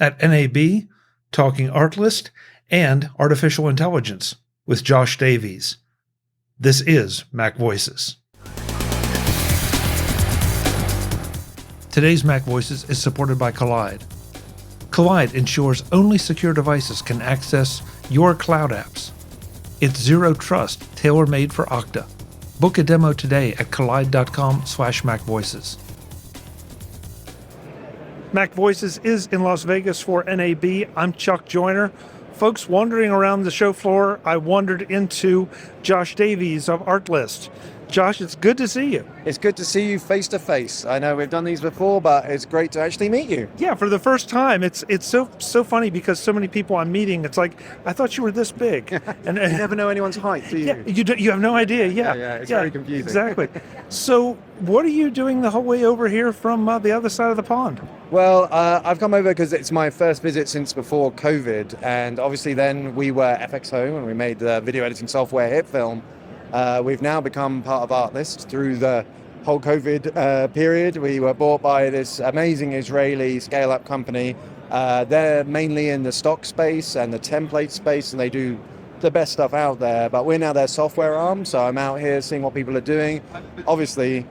At NAB, talking Artlist and artificial intelligence with Josh Davies. This is MacVoices. Today's MacVoices is supported by Kolide. Kolide ensures only secure devices can access your cloud apps. It's zero trust, tailor-made for Okta. Book a demo today at kolide.com/MacVoices. MacVoices is in Las Vegas for NAB. I'm Chuck Joyner. Folks, wandering around the show floor, I wandered into Josh Davies of Artlist. Josh, it's good to see you. It's good to see you face to face. I know we've done these before, but it's great to actually meet you. Yeah, for the first time. It's so funny because so many people I'm meeting, it's like, I thought you were this big. And you never know anyone's height, do you? Yeah, you have no idea. Yeah, it's very confusing. Exactly. So what are you doing the whole way over here from the other side of the pond? Well, I've come over because it's my first visit since before COVID. And obviously then we were FXhome and we made the video editing software HitFilm. We've now become part of Artlist through the whole COVID period. We were bought by this amazing Israeli scale-up company. They're mainly in the stock space and the template space, and they do the best stuff out there. But we're now their software arm, so I'm out here seeing what people are doing. Obviously,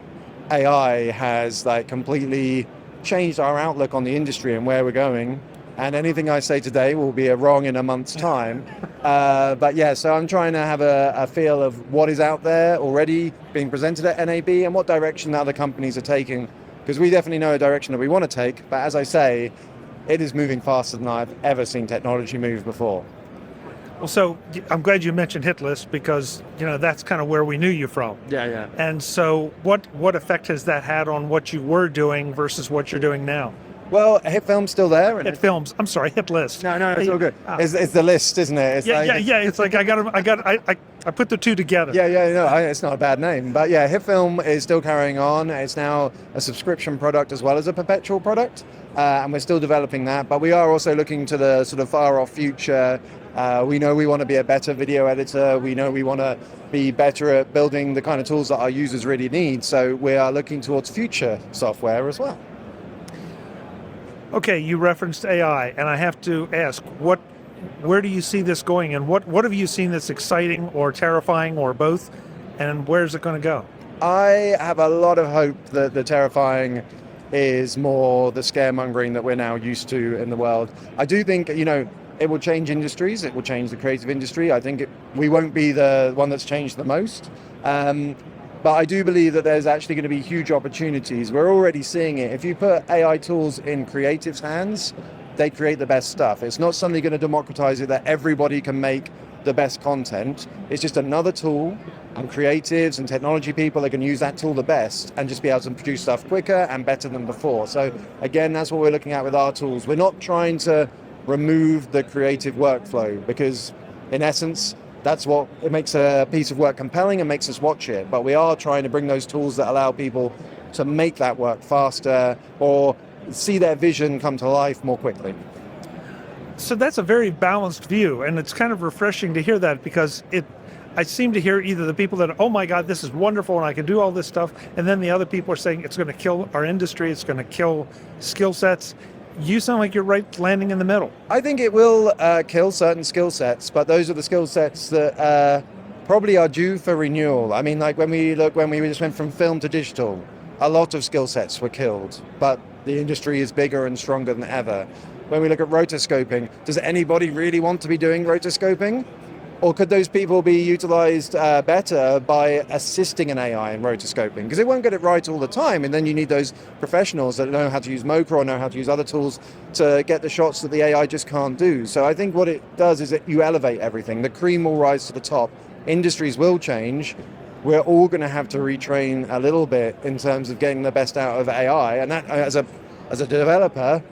AI has completely changed our outlook on the industry and where we're going. And anything I say today will be wrong in a month's time. But yeah, so I'm trying to have a feel of what is out there already being presented at NAB and what direction other companies are taking. Because we definitely know a direction that we want to take. But as I say, it is moving faster than I've ever seen technology move before. Well, so I'm glad you mentioned HitList because, that's kind of where we knew you from. Yeah. And so what effect has that had on what you were doing versus what you're doing now? Well, HitFilm's still there. HitFilms. I'm sorry, HitList. No, it's all good. It's the list, isn't it? It's like I put the two together. It's not a bad name, but yeah, HitFilm is still carrying on. It's now a subscription product as well as a perpetual product, and we're still developing that. But we are also looking to the sort of far off future. We know we want to be a better video editor. We know we want to be better at building the kind of tools that our users really need. So we are looking towards future software as well. Okay, you referenced AI, and I have to ask, where do you see this going, and what have you seen that's exciting or terrifying or both, and where's it going to go? I have a lot of hope that the terrifying is more the scaremongering that we're now used to in the world. I do think, it will change industries, it will change the creative industry. I think we won't be the one that's changed the most. But I do believe that there's actually going to be huge opportunities. We're already seeing it. If you put AI tools in creatives' hands, they create the best stuff. It's not suddenly going to democratize it that everybody can make the best content. It's just another tool, and creatives and technology people are going to use that tool the best and just be able to produce stuff quicker and better than before. So again, that's what we're looking at with our tools. We're not trying to remove the creative workflow because in essence, that's what it makes a piece of work compelling and makes us watch it. But we are trying to bring those tools that allow people to make that work faster or see their vision come to life more quickly. So that's a very balanced view, and it's kind of refreshing to hear that because I seem to hear either the people that, oh my God, this is wonderful and I can do all this stuff, and then the other people are saying it's going to kill our industry, it's going to kill skill sets. You sound like you're right landing in the middle. I think it will kill certain skill sets, but those are the skill sets that probably are due for renewal. I mean, when we just went from film to digital, a lot of skill sets were killed, but the industry is bigger and stronger than ever. When we look at rotoscoping, does anybody really want to be doing rotoscoping? Or could those people be utilized better by assisting an AI in rotoscoping? Because it won't get it right all the time, and then you need those professionals that know how to use Mocha or know how to use other tools to get the shots that the AI just can't do. So I think what it does is that you elevate everything. The cream will rise to the top. Industries will change. We're all going to have to retrain a little bit in terms of getting the best out of AI, and that as a developer,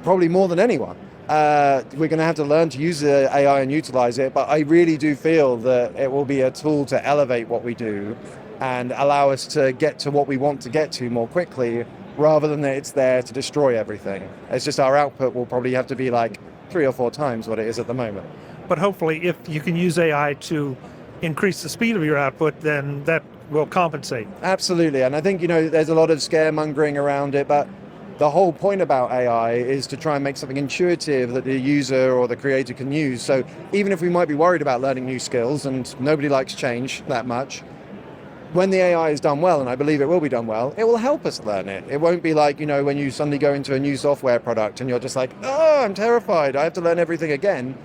probably more than anyone. We're going to have to learn to use the AI and utilize it, but I really do feel that it will be a tool to elevate what we do and allow us to get to what we want to get to more quickly, rather than that it's there to destroy everything. It's just our output will probably have to be 3 or 4 times what it is at the moment. But hopefully if you can use AI to increase the speed of your output, then that will compensate. Absolutely, and I think there's a lot of scaremongering around it, but the whole point about AI is to try and make something intuitive that the user or the creator can use. So even if we might be worried about learning new skills, and nobody likes change that much, when the AI is done well, and I believe it will be done well, it will help us learn it. It won't be like, when you suddenly go into a new software product and you're just like, oh, I'm terrified, I have to learn everything again.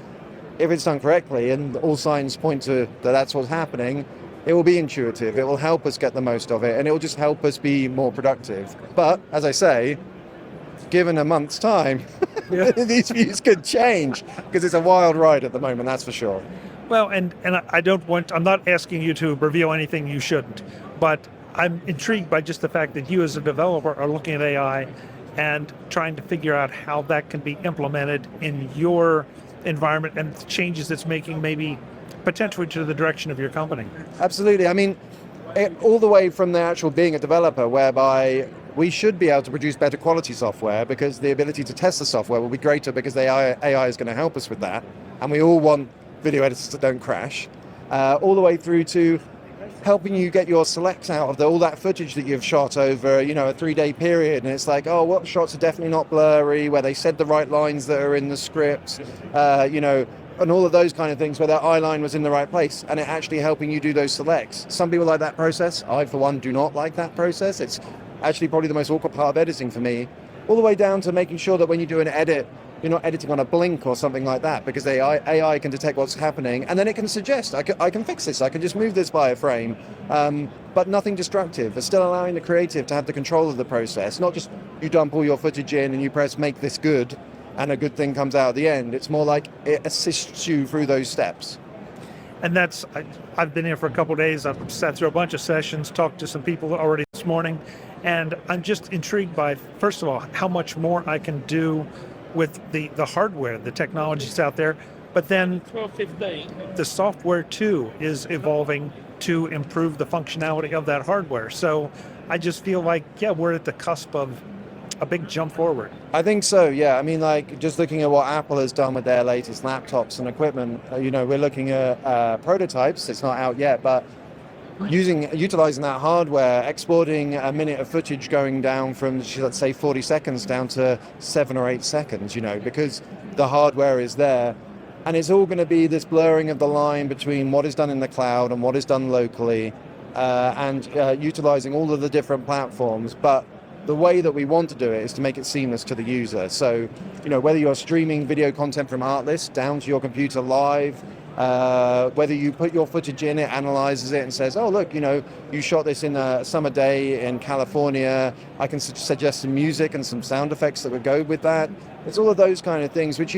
If it's done correctly, and all signs point to that's what's happening, it will be intuitive, it will help us get the most of it, and it will just help us be more productive. But, as I say, given a month's time, these views could change, because it's a wild ride at the moment, that's for sure. Well, and I'm not asking you to reveal anything you shouldn't, but I'm intrigued by just the fact that you as a developer are looking at AI and trying to figure out how that can be implemented in your environment and the changes it's making maybe potentially to the direction of your company. Absolutely. I mean, all the way from the actual being a developer, whereby we should be able to produce better quality software because the ability to test the software will be greater because the AI is going to help us with that. And we all want video editors that don't crash, all the way through to helping you get your selects out of all that footage that you've shot over, a 3-day period. And it's like, oh, what shots are definitely not blurry, where they said the right lines that are in the script, and all of those kind of things where that eye line was in the right place, and it actually helping you do those selects. Some people like that process. I, for one, do not like that process. It's actually probably the most awkward part of editing for me, all the way down to making sure that when you do an edit, you're not editing on a blink or something like that, because AI can detect what's happening, and then it can suggest, I can fix this, I can just move this by a frame, but nothing destructive. It's still allowing the creative to have the control of the process, not just you dump all your footage in and you press make this good, and a good thing comes out at the end. It's more like it assists you through those steps. And I've been here for a couple of days, I've sat through a bunch of sessions, talked to some people already this morning, and I'm just intrigued by, first of all, how much more I can do with the hardware, the technologies out there, but then the software too is evolving to improve the functionality of that hardware. So I just feel like, we're at the cusp of a big jump forward. I think so, yeah. I mean, like, just looking at what Apple has done with their latest laptops and equipment, we're looking at prototypes. It's not out yet, but utilizing that hardware, exporting a minute of footage going down from, let's say, 40 seconds down to 7 or 8 seconds, because the hardware is there. And it's all going to be this blurring of the line between what is done in the cloud and what is done locally, and utilizing all of the different platforms. But the way that we want to do it is to make it seamless to the user. So, whether you're streaming video content from Artlist down to your computer live, whether you put your footage in, it analyzes it and says, oh, look, you shot this in a summer day in California. I can suggest some music and some sound effects that would go with that. It's all of those kind of things, which,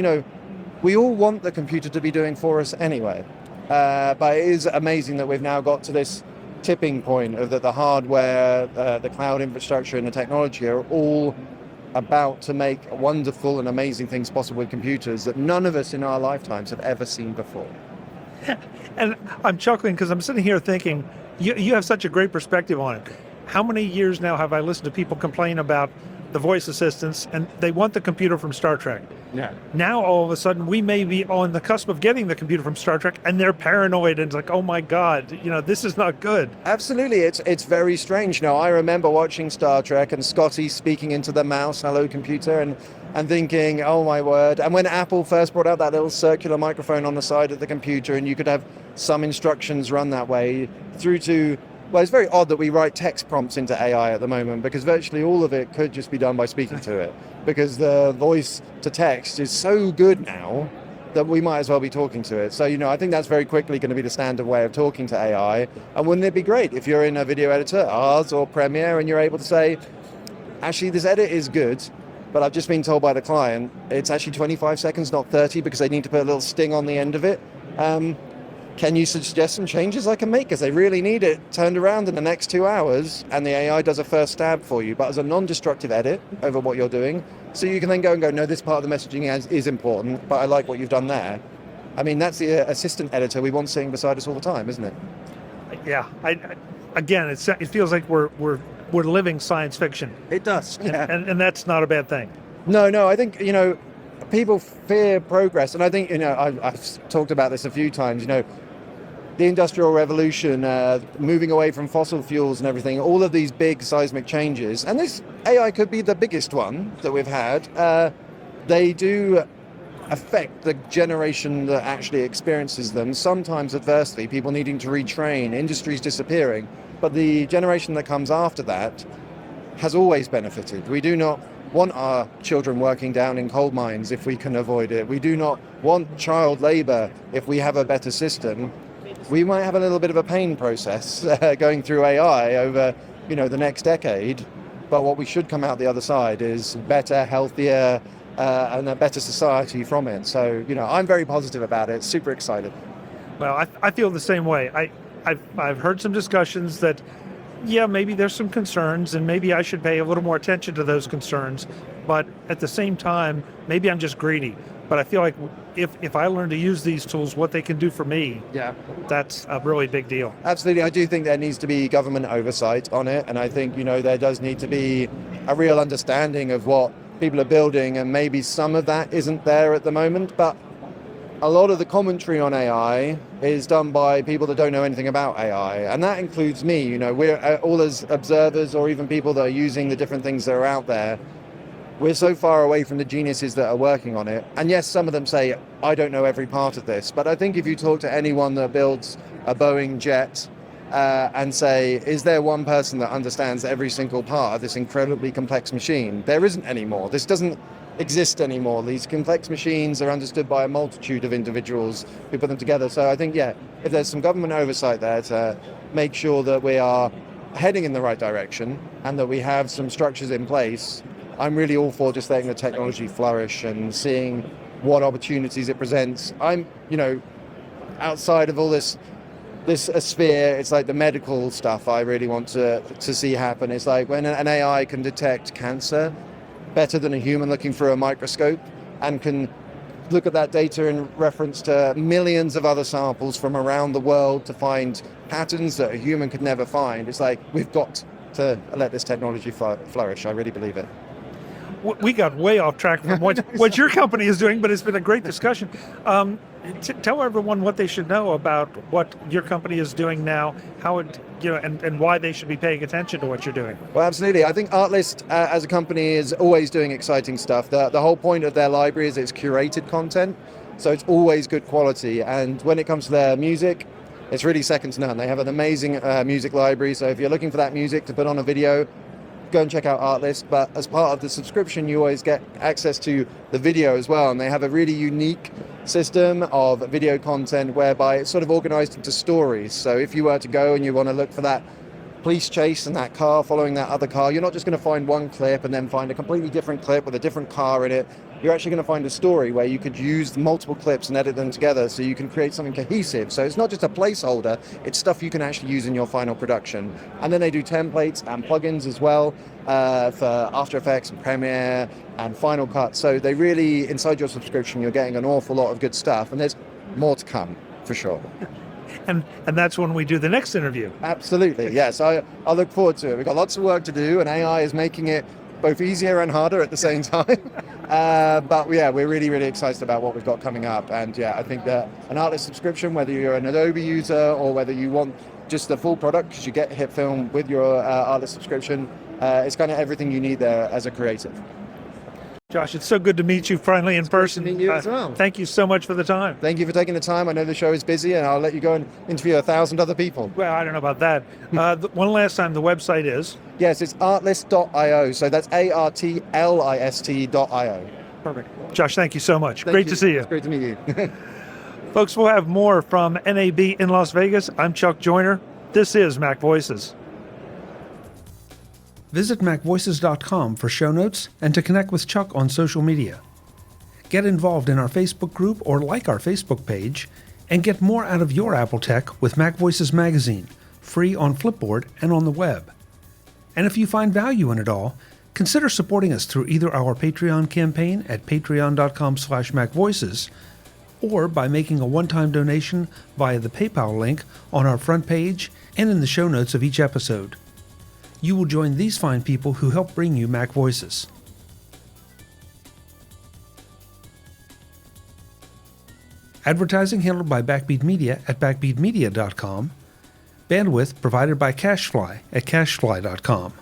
we all want the computer to be doing for us anyway. But it is amazing that we've now got to this tipping point of that the hardware, the cloud infrastructure and the technology are all about to make wonderful and amazing things possible with computers that none of us in our lifetimes have ever seen before. And I'm chuckling because I'm sitting here thinking, you have such a great perspective on it. How many years now have I listened to people complain about the voice assistants, and they want the computer from Star Trek? Yeah. Now all of a sudden we may be on the cusp of getting the computer from Star Trek, and they're paranoid, and it's like, oh my God, this is not good. Absolutely, it's very strange. I remember watching Star Trek and Scotty speaking into the mouse, hello computer, and thinking, oh my word. And when Apple first brought out that little circular microphone on the side of the computer, and you could have some instructions run that way, through to, well, it's very odd that we write text prompts into AI at the moment, because virtually all of it could just be done by speaking to it, because the voice to text is so good now that we might as well be talking to it. So, I think that's very quickly going to be the standard way of talking to AI. And wouldn't it be great if you're in a video editor, ours or Premiere, and you're able to say, actually, this edit is good, but I've just been told by the client it's actually 25 seconds, not 30, because they need to put a little sting on the end of it. Can you suggest some changes I can make? Because they really need it turned around in the next 2 hours, and the AI does a first stab for you, but as a non-destructive edit over what you're doing. So you can then go, no, this part of the messaging is important, but I like what you've done there. I mean, that's the assistant editor we want sitting beside us all the time, isn't it? Yeah. Again, it feels like we're living science fiction. It does. Yeah. And that's not a bad thing. No, I think, people fear progress. And I think, I've talked about this a few times, the Industrial Revolution, moving away from fossil fuels and everything, all of these big seismic changes, and this AI could be the biggest one that we've had, they do affect the generation that actually experiences them, sometimes adversely, people needing to retrain, industries disappearing. But the generation that comes after that has always benefited. We do not want our children working down in coal mines if we can avoid it. We do not want child labor if we have a better system. We might have a little bit of a pain process going through AI over, the next decade, but what we should come out the other side is better, healthier, and a better society from it. So, I'm very positive about it, super excited. Well, I feel the same way. I've heard some discussions that, maybe there's some concerns and maybe I should pay a little more attention to those concerns. But at the same time, maybe I'm just greedy. But I feel like if I learn to use these tools, what they can do for me, that's a really big deal. Absolutely. I do think there needs to be government oversight on it. And I think, there does need to be a real understanding of what people are building. And maybe some of that isn't there at the moment. But a lot of the commentary on AI is done by people that don't know anything about AI. And that includes me. We're all as observers or even people that are using the different things that are out there. We're so far away from the geniuses that are working on it. And yes, some of them say, I don't know every part of this. But I think if you talk to anyone that builds a Boeing jet and say, is there one person that understands every single part of this incredibly complex machine? There isn't anymore. This doesn't exist anymore. These complex machines are understood by a multitude of individuals who put them together. So I think, if there's some government oversight there to make sure that we are heading in the right direction and that we have some structures in place, I'm really all for just letting the technology flourish and seeing what opportunities it presents. I'm, outside of all this sphere, it's like the medical stuff I really want to see happen. It's like when an AI can detect cancer better than a human looking through a microscope and can look at that data in reference to millions of other samples from around the world to find patterns that a human could never find. It's like we've got to let this technology flourish. I really believe it. We got way off track from what your company is doing, but it's been a great discussion. Tell everyone what they should know about what your company is doing now, how it, and why they should be paying attention to what you're doing. Well, absolutely. I think Artlist as a company is always doing exciting stuff. The whole point of their library is it's curated content, so it's always good quality. And when it comes to their music, it's really second to none. They have an amazing music library, so if you're looking for that music to put on a video, go and check out Artlist. But as part of the subscription, you always get access to the video as well. And they have a really unique system of video content whereby it's sort of organized into stories. So if you were to go and you want to look for that police chase and that car following that other car, you're not just going to find one clip and then find a completely different clip with a different car in it. You're actually going to find a story where you could use multiple clips and edit them together so you can create something cohesive. So it's not just a placeholder, it's stuff you can actually use in your final production. And then they do templates and plugins as well for After Effects and Premiere and Final Cut. So they really, inside your subscription, you're getting an awful lot of good stuff, and there's more to come for sure. And that's when we do the next interview. Absolutely, yes. I look forward to it. We've got lots of work to do, and AI is making it both easier and harder at the same time. But we're really, really excited about what we've got coming up. And I think that an Artlist subscription, whether you're an Adobe user or whether you want just the full product, because you get HitFilm with your Artlist subscription, it's kind of everything you need there as a creative. Josh, it's so good to meet you finally in person. Good to meet you as well. Thank you so much for the time. Thank you for taking the time. I know the show is busy, and I'll let you go and interview 1,000 other people. Well, I don't know about that. One last time, the website is? Yes, it's artlist.io. So that's artlist.io. Perfect. Josh, thank you so much. Great to see you. It's great to meet you. Folks, we'll have more from NAB in Las Vegas. I'm Chuck Joyner. This is MacVoices. Visit MacVoices.com for show notes and to connect with Chuck on social media. Get involved in our Facebook group or like our Facebook page, and get more out of your Apple tech with MacVoices Magazine, free on Flipboard and on the web. And if you find value in it all, consider supporting us through either our Patreon campaign at patreon.com/MacVoices or by making a one-time donation via the PayPal link on our front page and in the show notes of each episode. You will join these fine people who help bring you MacVoices. Advertising handled by Backbeat Media at backbeatmedia.com. Bandwidth provided by CacheFly at cachefly.com.